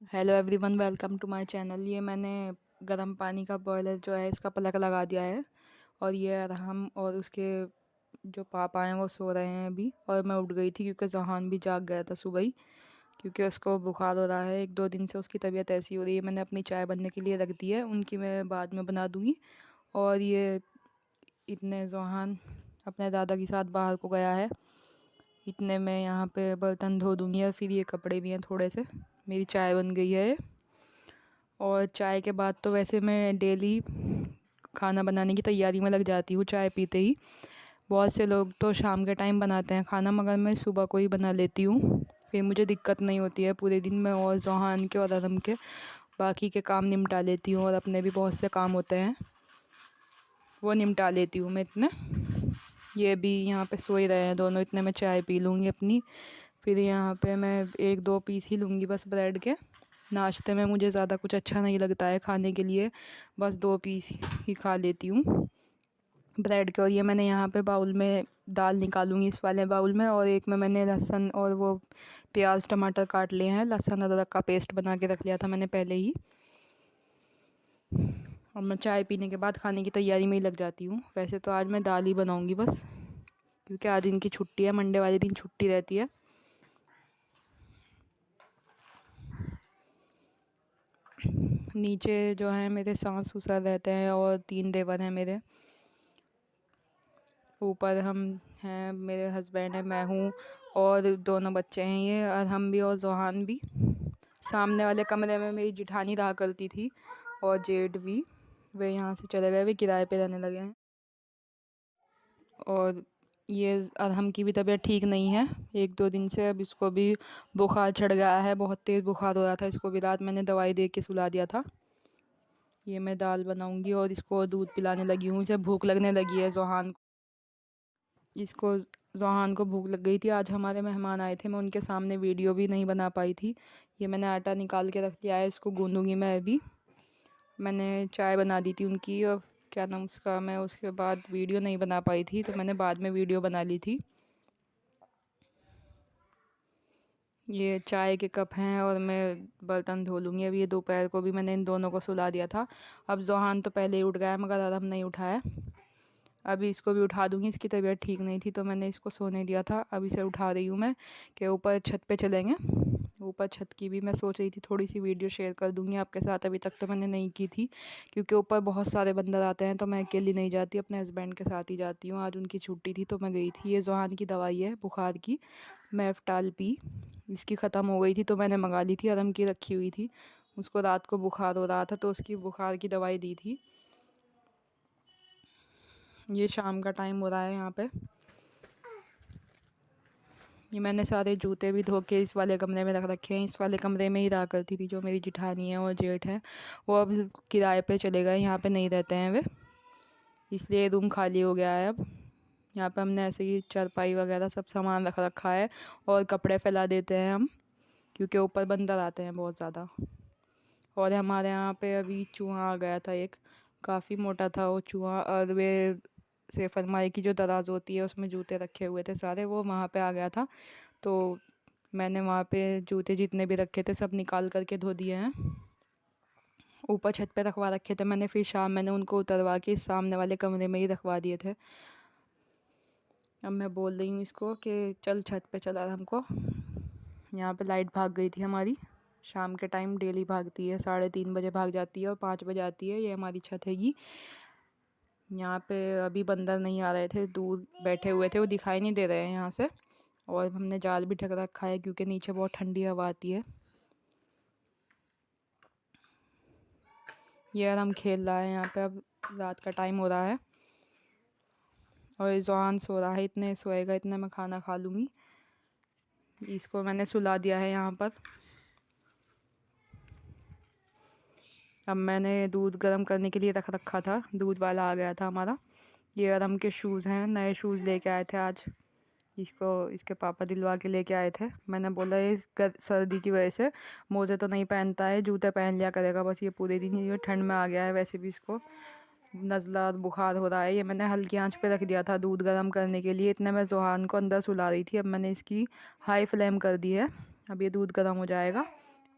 Hello everyone, welcome to my channel. ये मैंने गर्म पानी का बॉयलर जो है इसका प्लग लगा दिया है। और ये अरहम और उसके जो पापा हैं वो सो रहे हैं अभी। और मैं उठ गई थी क्योंकि जहान भी जाग गया था सुबह ही, क्योंकि उसको बुखार हो रहा है। 1-2 दिन से उसकी तबीयत ऐसी हो रही है। मैंने अपनी चाय बनने के लिए रख दी है, उनकी मैं बाद में बना दूँगी। और ये इतने जहान अपने दादा के साथ बाहर को गया है। इतने में यहाँ पे बर्तन धो दूँगी और फिर ये कपड़े भी हैं थोड़े से। मेरी चाय बन गई है। और चाय के बाद तो वैसे मैं डेली खाना बनाने की तैयारी में लग जाती हूँ चाय पीते ही। बहुत से लोग तो शाम के टाइम बनाते हैं खाना, मगर मैं सुबह को ही बना लेती हूँ। फिर मुझे दिक्कत नहीं होती है पूरे दिन में, और ज़ोहान के और अदम के बाकी के काम निपटा लेती हूँ। और अपने भी बहुत से काम होते हैं वो निपटा लेती हूँ मैं इतने। ये भी यहाँ पे सो ही रहे हैं दोनों, इतने मैं चाय पी लूँगी अपनी। फिर यहाँ पे मैं 1-2 पीस ही लूँगी बस ब्रेड के। नाश्ते में मुझे ज़्यादा कुछ अच्छा नहीं लगता है खाने के लिए, बस 2 पीस ही खा लेती हूँ ब्रेड के। और ये मैंने यहाँ पे बाउल में दाल निकालूंगी, इस वाले बाउल में। और एक में मैंने लहसुन और वो प्याज टमाटर काट लिए हैं। लहसुन अदरक का पेस्ट बना के रख लिया था मैंने पहले ही। और मैं चाय पीने के बाद खाने की तैयारी में ही लग जाती हूँ। वैसे तो आज मैं दाल ही बनाऊँगी बस, क्योंकि आज इनकी छुट्टी है, मंडे वाले दिन छुट्टी रहती है। नीचे जो है मेरे सास ससुर रहते हैं और 3 देवर हैं मेरे। ऊपर हम हैं, मेरे हस्बैंड है, मैं हूँ और दोनों बच्चे हैं ये, और हम भी और जोहान भी। सामने वाले कमरे में मेरी जिठानी रहा करती थी और जेठ भी। वे यहाँ से चले गए, वे किराए पे रहने लगे हैं। और ये अरहम की भी तबीयत ठीक नहीं है 1-2 दिन से। अब इसको भी बुखार चढ़ गया है, बहुत तेज़ बुखार हो रहा था इसको भी। रात मैंने दवाई दे के सुला दिया था। ये मैं दाल बनाऊंगी और इसको दूध पिलाने लगी हूँ। इसे भूख लगने लगी है जोहान को। इसको जोहान को भूख लग गई थी। आज हमारे मेहमान आए थे, मैं उनके सामने वीडियो भी नहीं बना पाई थी। ये मैंने आटा निकाल के रख लिया है, इसको गूँधूँगी मैं अभी। मैंने चाय बना दी थी उनकी, और क्या नाम उसका, मैं उसके बाद वीडियो नहीं बना पाई थी, तो मैंने बाद में वीडियो बना ली थी। ये चाय के कप हैं और मैं बर्तन धो लूँगी। अभी ये दोपहर को भी मैंने इन दोनों को सुला दिया था। अब जोहान तो पहले ही उठ गया है, मगर अरहम नहीं उठा है। अभी इसको भी उठा दूँगी, इसकी तबीयत ठीक नहीं थी तो मैंने इसको सोने दिया था। अब इसे उठा रही हूँ मैं कि ऊपर छत पे चलेंगे। ऊपर छत की भी मैं सोच रही थी थोड़ी सी वीडियो शेयर कर दूँगी आपके साथ। अभी तक तो मैंने नहीं की थी, क्योंकि ऊपर बहुत सारे बंदर आते हैं तो मैं अकेली नहीं जाती, अपने हस्बैंड के साथ ही जाती हूँ। आज उनकी छुट्टी थी तो मैं गई थी। ये जोहान की दवाई है बुखार की, मेफ्टाल पी। इसकी ख़त्म हो गई थी तो मैंने मंगा ली थी, अरहम की रखी हुई थी। उसको रात को बुखार हो रहा था तो उसकी बुखार की दवाई दी थी। ये शाम का टाइम हो रहा है यहाँ पे। ये मैंने सारे जूते भी धो के इस वाले कमरे में रख रखे हैं। इस वाले कमरे में ही रहा करती थी जो मेरी जिठानी है और जेठ है। वो अब किराए पे चले गए, यहाँ पे नहीं रहते हैं वे, इसलिए रूम खाली हो गया है अब। यहाँ पे हमने ऐसे ही चारपाई वगैरह सब सामान रख रखा है, और कपड़े फैला देते हैं हम, क्योंकि ऊपर बंदर आते हैं बहुत ज़्यादा। और हमारे यहाँ पे अभी चूहा आ गया था एक, काफ़ी मोटा था वो चूहा। और वे सेफरमाई की जो दराज होती है उसमें जूते रखे हुए थे सारे, वो वहाँ पे आ गया था। तो मैंने वहाँ पे जूते जितने भी रखे थे सब निकाल करके धो दिए हैं। ऊपर छत पे रखवा रखे थे मैंने, फिर शाम मैंने उनको उतरवा के सामने वाले कमरे में ही रखवा दिए थे। अब मैं बोल रही हूँ इसको कि चल छत पे चला हमको। यहाँ पे लाइट भाग गई थी हमारी, शाम के टाइम डेली भागती है, 3:30 बजे भाग जाती है और 5 बजे आती है। ये हमारी छत हैगी। यहाँ पे अभी बंदर नहीं आ रहे थे, दूर बैठे हुए थे, वो दिखाई नहीं दे रहे हैं यहाँ से। और हमने जाल भी ढक रखा है क्योंकि नीचे बहुत ठंडी हवा आती है। ये यार हम खेल रहा है यहाँ पे, अब रात का टाइम हो रहा है और जवान सो रहा है। इतने सोएगा इतने मैं खाना खा लूँगी। इसको मैंने सुला दिया है यहाँ पर। अब मैंने दूध गर्म करने के लिए रख रखा था, दूध वाला आ गया था हमारा। ये अरहम के शूज़ हैं, नए शूज़ लेके आए थे आज। इसको इसके पापा दिलवा के लेके आए थे। मैंने बोला ये सर्दी की वजह से मोज़े तो नहीं पहनता है, जूते पहन लिया करेगा बस ये पूरे दिन। ये ठंड में आ गया है, वैसे भी इसको नज़ला और बुखार हो रहा है। ये मैंने हल्की आंच पे रख दिया था दूध गर्म करने के लिए। इतने मैं जोहान को अंदर सुला रही थी। अब मैंने इसकी हाई फ्लेम कर दी है, अब ये दूध गर्म हो जाएगा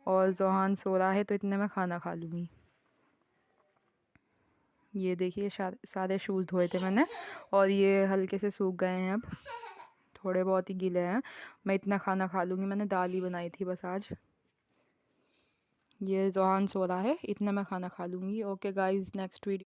और जोहान सो रहा है तो इतने में खाना खा लूँगी। ये देखिए सारे शूज़ धोए थे मैंने और ये हल्के से सूख गए हैं, अब थोड़े बहुत ही गीले हैं। मैं इतना खाना खा लूँगी, मैंने दाल ही बनाई थी बस आज। ये जोहान सो रहा है, इतना मैं खाना खा लूँगी। Okay guys, next video